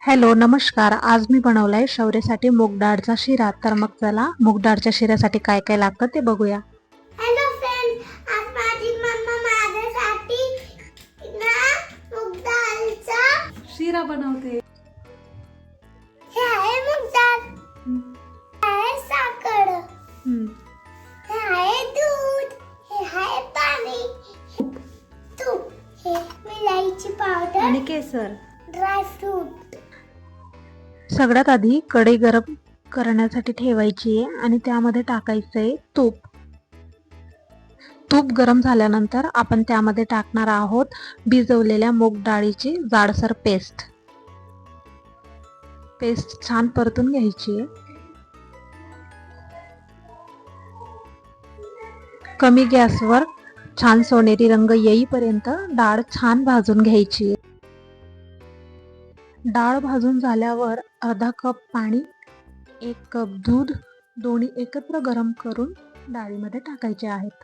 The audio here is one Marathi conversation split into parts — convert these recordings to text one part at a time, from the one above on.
हॅलो नमस्कार. आज मी बनवलाय शौर्यसाठी मूग डाळचा शिरा. तर मग चला मूग डाळच्या शिऱ्यासाठी काय काय लागतं ते बघूया. हॅलो फ्रेंड्स, आज माझी मम्मा माझ्यासाठी ना मूग डाळचा शिरा बनवते. हे आहे मूग डाळ, हे आहे साखर, हे आहे दूध, हे आहे पाणी, तूप, हे विलायची पावडर आणि केसर. Dry fruit. सगळ्यात आधी कढई गरम करण्यासाठी ठेवायची आहे आणि त्यामध्ये टाकायचंय तूप. तूप गरम झाल्यानंतर आपण त्यामध्ये टाकणार आहोत भिजवलेल्या मूग डाळीची जाडसर पेस्ट. पेस्ट छान परतून घ्यायची आहे. कमी गॅसवर छान सोनेरी रंग येईपर्यंत डाळ छान भाजून घ्यायची. डाळ भाजून झाल्यावर अर्धा कप पाणी, 1 कप दूध दोन्ही एकत्र गरम करून डाळीमध्ये टाकायचे आहेत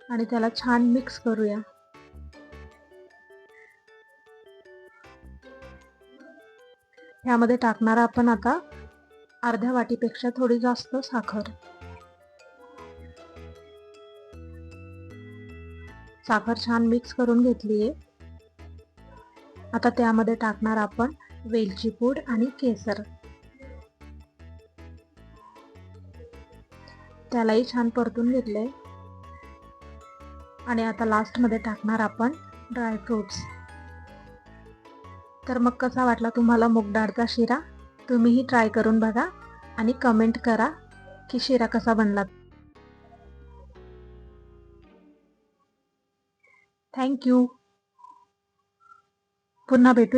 आणि त्याला छान मिक्स करूया. ह्यामध्ये टाकणार आपण आता अर्ध्या वाटीपेक्षा थोडी जास्त साखर. साखर छान मिक्स करून घेतली आहे. आता त्यामध्ये टाकणार आपण वेलची पूड आणि केसर. त्यालाही छान परतून घेतले आणि आता लास्ट मध्ये टाकणार आपण ड्राय फ्रूट्स. तर मग कसा वाटला तुम्हाला मूग डाळचा शिरा? तुम्हीही ट्राय करून बघा आणि कमेंट करा की शिरा कसा बनला. थँक्यू. पुन्हा भेटू.